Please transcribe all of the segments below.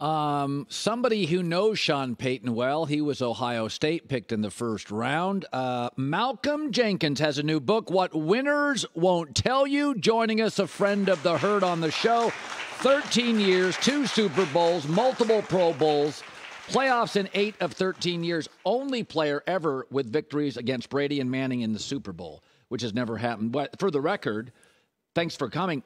Somebody who knows Sean Payton well, he was Ohio State picked in the first round. Malcom Jenkins has a new book, What Winners Won't Tell You. Joining us, a friend of the herd on the show. 13 years, 2 Super Bowls, multiple Pro Bowls, playoffs in 8 of 13 years. Only player ever with victories against Brady and Manning in the Super Bowl, which has never happened. But for the record, thanks for coming.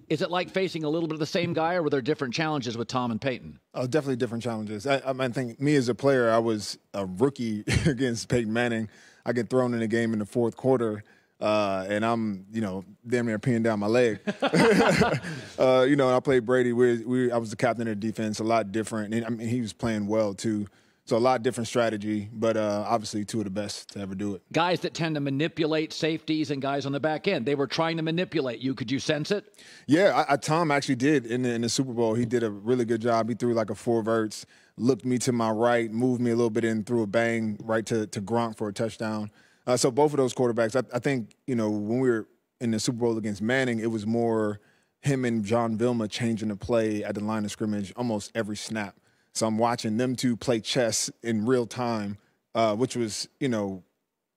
Is it like facing a little bit of the same guy, or were there different challenges with Tom and Peyton? Oh, definitely different challenges. I think me as a player, I was a rookie against Peyton Manning. I get thrown in the game in the fourth quarter, and I'm, damn near peeing down my leg. I played Brady. I was the captain of the defense, a lot different. And, he was playing well, too. So a lot different strategy, but obviously 2 of the best to ever do it. Guys that tend to manipulate safeties and guys on the back end. They were trying to manipulate you. Could you sense it? Yeah, Tom actually did in the Super Bowl. He did a really good job. He threw like a 4 verts, looked me to my right, moved me a little bit in, threw a bang right to Gronk for a touchdown. So both of those quarterbacks, I think, when we were in the Super Bowl against Manning, it was more him and John Vilma changing the play at the line of scrimmage almost every snap. So I'm watching them 2 play chess in real time, which was,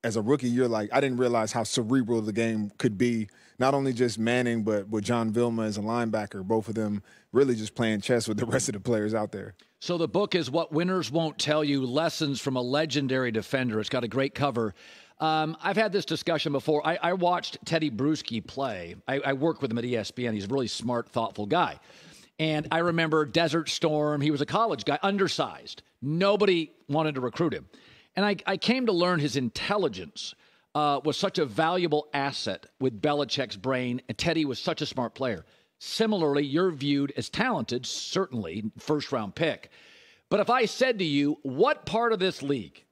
as a rookie, you're like, I didn't realize how cerebral the game could be. Not only just Manning, but with John Vilma as a linebacker, both of them really just playing chess with the rest of the players out there. So the book is What Winners Won't Tell You, Lessons from a Legendary Defender. It's got a great cover. I've had this discussion before. I watched Teddy Bruschi play. I work with him at ESPN. He's a really smart, thoughtful guy. And I remember Desert Storm. He was a college guy, undersized. Nobody wanted to recruit him. And I came to learn his intelligence was such a valuable asset with Belichick's brain, and Teddy was such a smart player. Similarly, you're viewed as talented, certainly, first-round pick. But if I said to you, what part of this league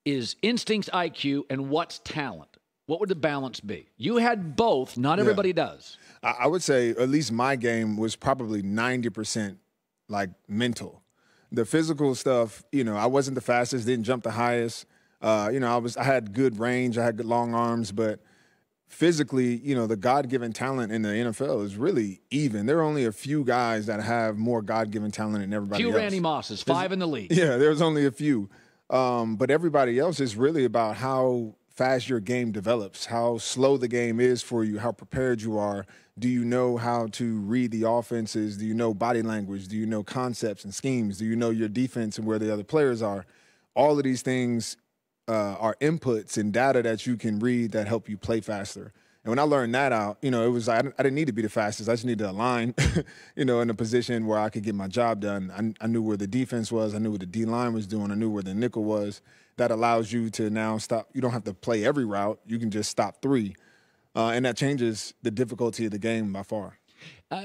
is instincts, IQ, and what's talent? What would the balance be? You had both. Not everybody does. I would say at least my game was probably 90% like mental. The physical stuff, I wasn't the fastest, didn't jump the highest. I had good range, I had good long arms, but physically, the God-given talent in the NFL is really even. There are only a few guys that have more God-given talent than everybody else. Few Randy Mosses, 5 in the league. Yeah, there's only a few. But everybody else is really about how fast your game develops, how slow the game is for you, how prepared you are. Do you know how to read the offenses? Do you know body language? Do you know concepts and schemes? Do you know your defense and where the other players are? All of these things are inputs and data that you can read that help you play faster. And when I learned that out, it was I didn't need to be the fastest. I just needed to align, in a position where I could get my job done. I knew where the defense was. I knew what the D-line was doing. I knew where the nickel was. That allows you to now stop. You don't have to play every route. You can just stop 3. And that changes the difficulty of the game by far.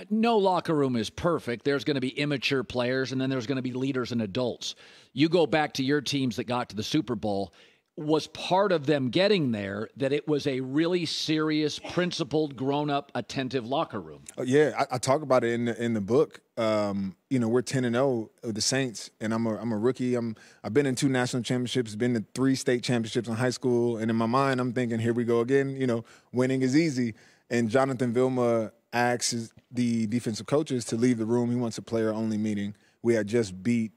No locker room is perfect. There's going to be immature players, and then there's going to be leaders and adults. You go back to your teams that got to the Super Bowl. Was part of them getting there that it was a really serious, principled, grown-up, attentive locker room? Yeah, I talk about it in the book. We're 10-0 with the Saints, and I'm a rookie. I've been in 2 national championships, been to 3 state championships in high school, and in my mind, I'm thinking, here we go again. Winning is easy. And Jonathan Vilma asks the defensive coaches to leave the room. He wants a player-only meeting. We had just beat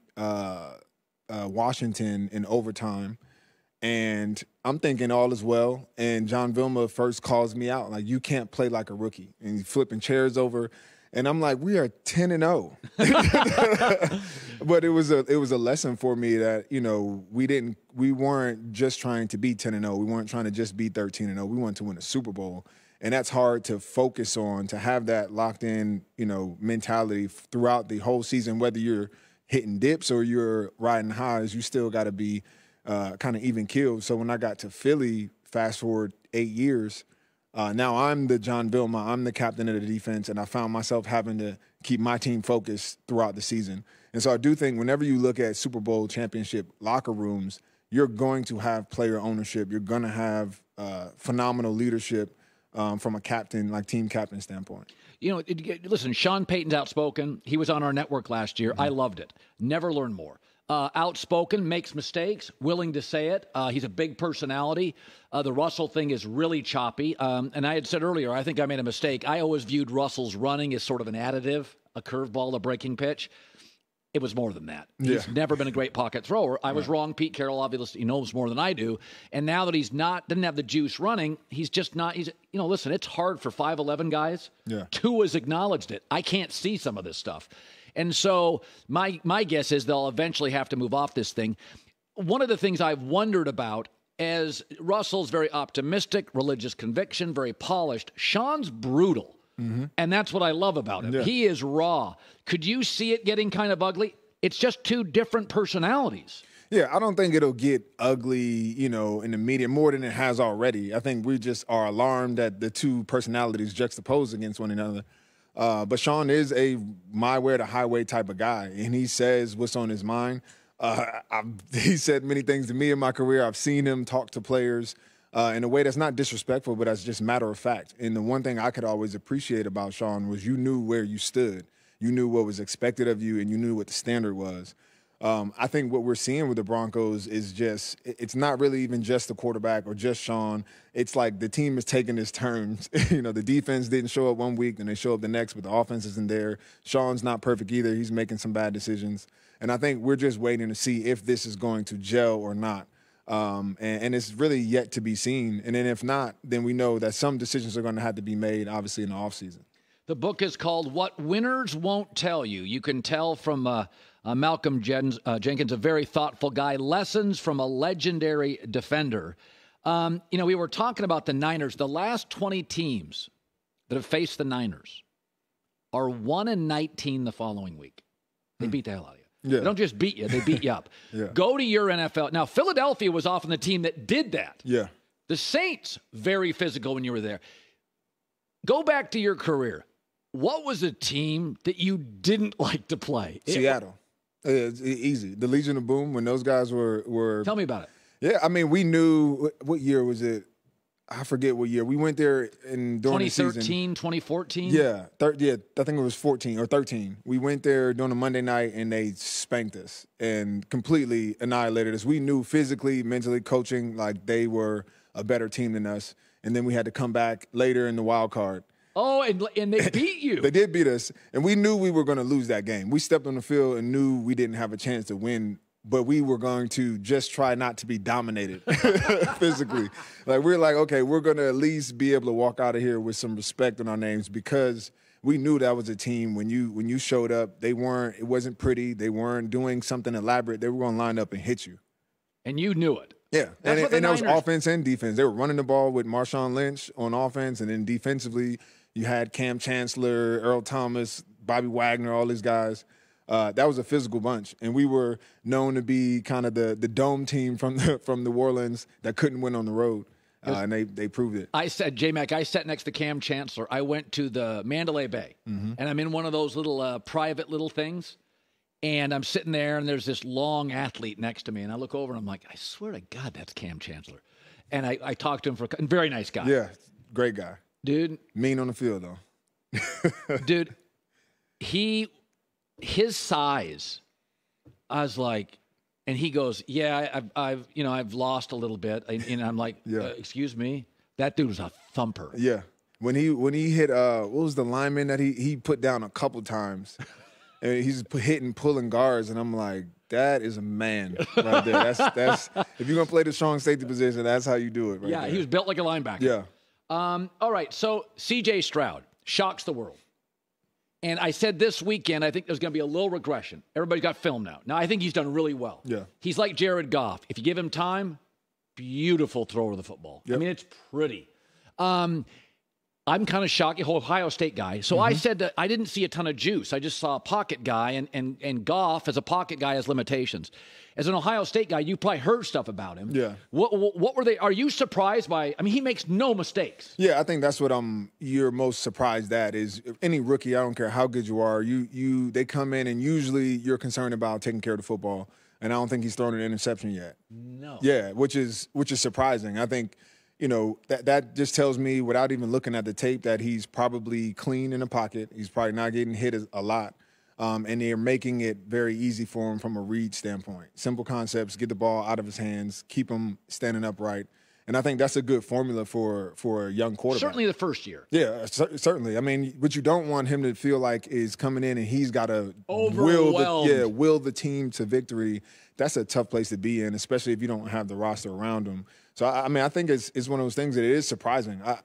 Washington in overtime. And I'm thinking all is well. And John Vilma first calls me out, like, you can't play like a rookie. And he's flipping chairs over. And I'm like, we are 10-0. But it was a lesson for me that, we weren't just trying to be 10-0. We weren't trying to just be 13-0. We wanted to win a Super Bowl. And that's hard to focus on, to have that locked in, mentality throughout the whole season, whether you're hitting dips or you're riding highs, you still got to be kind of even keeled. So when I got to Philly, fast forward 8 years, now I'm the John Vilma, I'm the captain of the defense, and I found myself having to keep my team focused throughout the season. And so I do think whenever you look at Super Bowl championship locker rooms, you're going to have player ownership. You're going to have phenomenal leadership from a captain, like team captain standpoint. Listen, Sean Payton's outspoken. He was on our network last year. I loved it. Never learned more. outspoken, makes mistakes, willing to say it. He's a big personality. The Russell thing is really choppy. And I had said earlier, I think I made a mistake. I always viewed Russell's running as sort of an additive, a curveball, a breaking pitch. It was more than that. He's never been a great pocket thrower. I was wrong. Pete Carroll obviously knows more than I do. And now that didn't have the juice running, he's just not. Listen, it's hard for 5'11" guys. Yeah. Tua's acknowledged it. I can't see some of this stuff. And so my guess is they'll eventually have to move off this thing. One of the things I've wondered about, as Russell's very optimistic, religious conviction, very polished, Sean's brutal. Mm-hmm. And that's what I love about him. Yeah. He is raw. Could you see it getting kind of ugly? It's just two different personalities. Yeah, I don't think it'll get ugly, in the media more than it has already. I think we just are alarmed that the two personalities juxtaposed against one another. But Sean is a my way to highway type of guy, and he says what's on his mind. He said many things to me in my career. I've seen him talk to players in a way that's not disrespectful, but that's just matter of fact. And the one thing I could always appreciate about Sean was you knew where you stood. You knew what was expected of you, and you knew what the standard was. I think what we're seeing with the Broncos is it's not really even just the quarterback or just Sean. It's like the team is taking its turns. The defense didn't show up one week, and they show up the next, but the offense isn't there. Sean's not perfect either. He's making some bad decisions. And I think we're just waiting to see if this is going to gel or not. And it's really yet to be seen. And then if not, then we know that some decisions are going to have to be made, obviously, in the offseason. The book is called What Winners Won't Tell You. You can tell from Malcom Jenkins, a very thoughtful guy, lessons from a legendary defender. We were talking about the Niners. The last 20 teams that have faced the Niners are 1-19 the following week. They beat the hell out of you. Yeah. They don't just beat you, they beat you up. Yeah. Go to your NFL. Now, Philadelphia was often the team that did that. Yeah. The Saints, very physical when you were there. Go back to your career. What was a team that you didn't like to play? Seattle. It's easy. The Legion of Boom, when those guys were... Tell me about it. Yeah, I mean, we knew... What year was it? I forget what year. We went there during the season. 2013, 2014? Yeah, I think it was 14 or 13. We went there during a Monday night, and they spanked us and completely annihilated us. We knew physically, mentally, coaching, like they were a better team than us. And then we had to come back later in the wild card. Oh, and they beat you. They did beat us, and we knew we were going to lose that game. We stepped on the field and knew we didn't have a chance to win, but we were going to just try not to be dominated physically. Like, we're like, okay, we're going to at least be able to walk out of here with some respect on our names, because we knew that was a team. When you showed up, it wasn't pretty. They weren't doing something elaborate. They were going to line up and hit you. And you knew it. Yeah, and that was offense and defense. They were running the ball with Marshawn Lynch on offense, and then defensively, you had Cam Chancellor, Earl Thomas, Bobby Wagner, all these guys. That was a physical bunch, and we were known to be kind of the dome team from New Orleans that couldn't win on the road, and they proved it. I said, J-Mac, I sat next to Cam Chancellor. I went to the Mandalay Bay, and I'm in one of those little private little things, and I'm sitting there, and there's this long athlete next to me, and I look over, and I'm like, I swear to God, that's Cam Chancellor. And I talked to him very nice guy. Yeah, great guy. Dude. Mean on the field, though. Dude, his size, I was like, and he goes, yeah, I've lost a little bit. And I'm like, excuse me? That dude was a thumper. Yeah. When he hit, what was the lineman that he put down a couple times? And he's hitting, pulling guards, and I'm like, that is a man right there. That's if you're going to play the strong safety position, that's how you do it right there. He was built like a linebacker. Yeah. All right, so CJ Stroud shocks the world. And I said this weekend, I think there's going to be a little regression. Everybody's got film now. Now, I think he's done really well. Yeah. He's like Jared Goff. If you give him time, beautiful thrower of the football. Yep. I mean, it's pretty. I'm kind of shocked. Ohio State guy. So I said that I didn't see a ton of juice. I just saw a pocket guy, and Goff as a pocket guy has limitations. As an Ohio State guy, you probably heard stuff about him. Yeah. What were they? Are you surprised by? I mean, he makes no mistakes. Yeah, I think that's what you're most surprised at is any rookie. I don't care how good you are. They come in and usually you're concerned about taking care of the football. And I don't think he's thrown an interception yet. No. Yeah, which is surprising. I think that just tells me without even looking at the tape that he's probably clean in the pocket. He's probably not getting hit a lot. and they're making it very easy for him from a read standpoint. Simple concepts, get the ball out of his hands, keep him standing upright. And I think that's a good formula for a young quarterback. Certainly the first year. Yeah, certainly. I mean, what you don't want him to feel like is coming in and he's got to will the team to victory. That's a tough place to be in, especially if you don't have the roster around him. So, I mean, I think it's one of those things that it is surprising. I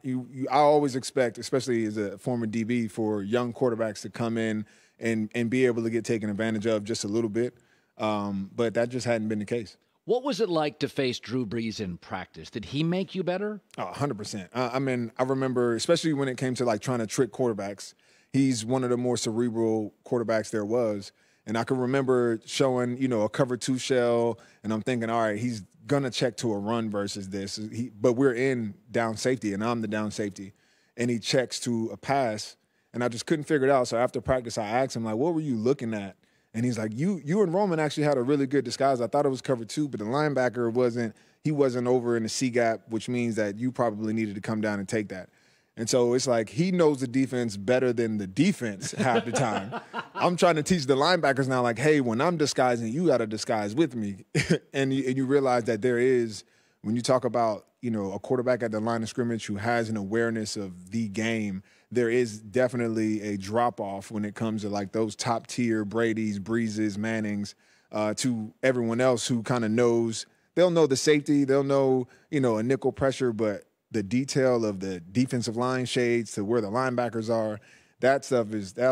always expect, especially as a former DB, for young quarterbacks to come in and be able to get taken advantage of just a little bit. But that just hadn't been the case. What was it like to face Drew Brees in practice? Did he make you better? Oh, 100%. I mean, I remember, especially when it came to like trying to trick quarterbacks, he's one of the more cerebral quarterbacks there was. And I can remember showing, a cover 2 shell, and I'm thinking, all right, he's going to check to a run versus this. But we're in down safety, and I'm the down safety. And he checks to a pass, and I just couldn't figure it out. So after practice, I asked him, like, what were you looking at? And he's like, you and Roman actually had a really good disguise. I thought it was cover 2, but the linebacker wasn't over in the C gap, which means that you probably needed to come down and take that. And so it's like he knows the defense better than the defense half the time. I'm trying to teach the linebackers now, like, hey, when I'm disguising, you got to disguise with me. and you realize that there is, when you talk about, a quarterback at the line of scrimmage who has an awareness of the game, there is definitely a drop-off when it comes to, like, those top-tier Bradys, Breezes, Mannings, to everyone else who kind of knows. They'll know the safety. They'll know, a nickel pressure, but the detail of the defensive line shades to where the linebackers are, that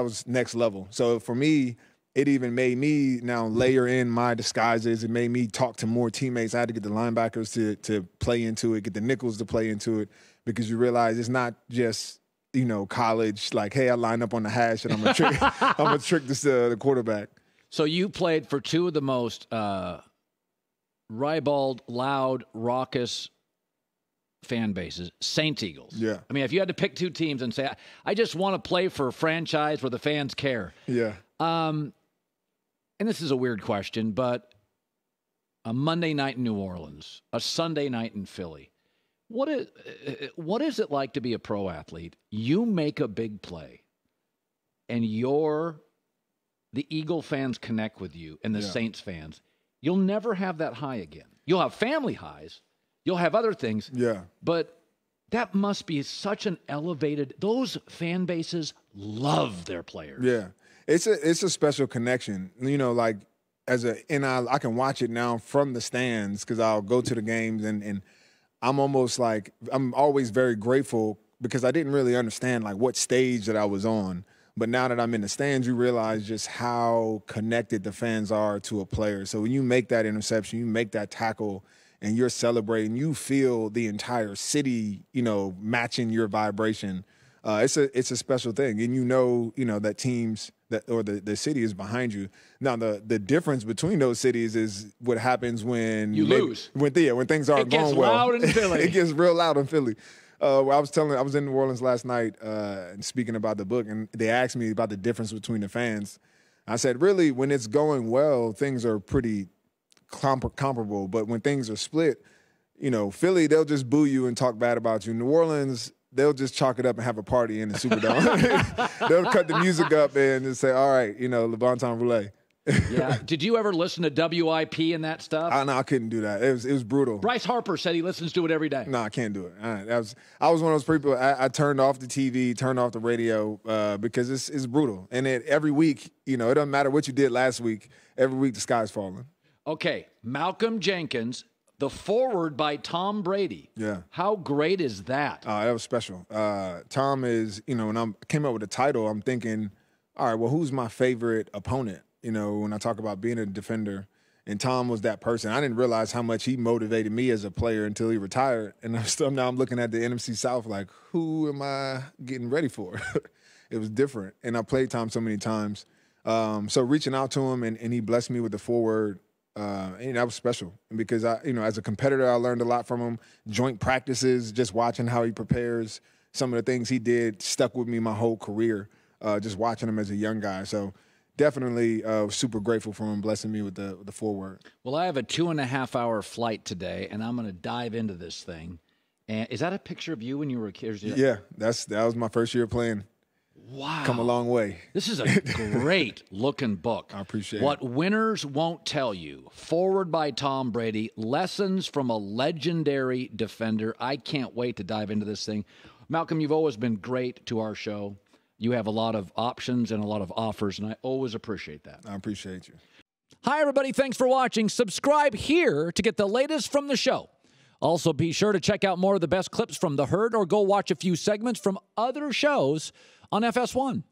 was next level. So for me, it even made me now layer in my disguises. It made me talk to more teammates. I had to get the linebackers to play into it, get the nickels to play into it, because you realize it's not just, college, like, hey, I line up on the hash and I'm going to trick the quarterback. So you played for two of the most ribald, loud, raucous fan bases, Saints, Eagles. Yeah. I mean, if you had to pick two teams and say, I just want to play for a franchise where the fans care. Yeah. And this is a weird question, but a Monday night in New Orleans, a Sunday night in Philly, what is it like to be a pro athlete? You make a big play, and the Eagle fans connect with you and the Saints fans. You'll never have that high again. You'll have family highs. You'll have other things. Yeah. But that must be such an elevated – those fan bases love their players. Yeah. It's a special connection. Like I can watch it now from the stands because I'll go to the games and I'm almost like – I'm always very grateful because I didn't really understand like what stage that I was on. But now that I'm in the stands, you realize just how connected the fans are to a player. So when you make that interception, you make that tackle – and you're celebrating, you feel the entire city, matching your vibration. It's a special thing, and that teams or the city is behind you. Now the difference between those cities is what happens when you lose. When things aren't going well. It gets loud in Philly. It gets real loud in Philly. I was in New Orleans last night and speaking about the book, and they asked me about the difference between the fans. I said, really, when it's going well, things are pretty comparable, but when things are split, Philly, they'll just boo you and talk bad about you. New Orleans, they'll just chalk it up and have a party in the Superdome. They'll cut the music up and just say, all right, Le Bon Temps Roulette. Yeah. Did you ever listen to WIP and that stuff? No, I couldn't do that. It was brutal. Bryce Harper said he listens to it every day. No, I can't do it. I was one of those people. I turned off the TV, turned off the radio because it's brutal. And every week, it doesn't matter what you did last week. Every week the sky's falling. Okay, Malcom Jenkins, the forward by Tom Brady. Yeah. How great is that? That was special. Tom is, when I came up with the title, I'm thinking, all right, well, who's my favorite opponent? When I talk about being a defender, and Tom was that person. I didn't realize how much he motivated me as a player until he retired. And now I'm looking at the NFC South like, who am I getting ready for? It was different. And I played Tom so many times. So reaching out to him, and he blessed me with the forward. And that was special because as a competitor, I learned a lot from him. Joint practices, just watching how he prepares. Some of the things he did stuck with me my whole career. Just watching him as a young guy. So definitely super grateful for him blessing me with the forward. Well, I have a 2.5-hour flight today, and I'm going to dive into this thing. And is that a picture of you when you were a kid? Yeah, that was my first year playing. Wow. come a long way. This is a great looking book. I appreciate it. What Winners Won't Tell You. Forward by Tom Brady. Lessons from a legendary defender. I can't wait to dive into this thing. Malcom, you've always been great to our show. You have a lot of options and a lot of offers, and I always appreciate that. I appreciate you. Hi, everybody. Thanks for watching. Subscribe here to get the latest from the show. Also, be sure to check out more of the best clips from The Herd or go watch a few segments from other shows on FS1.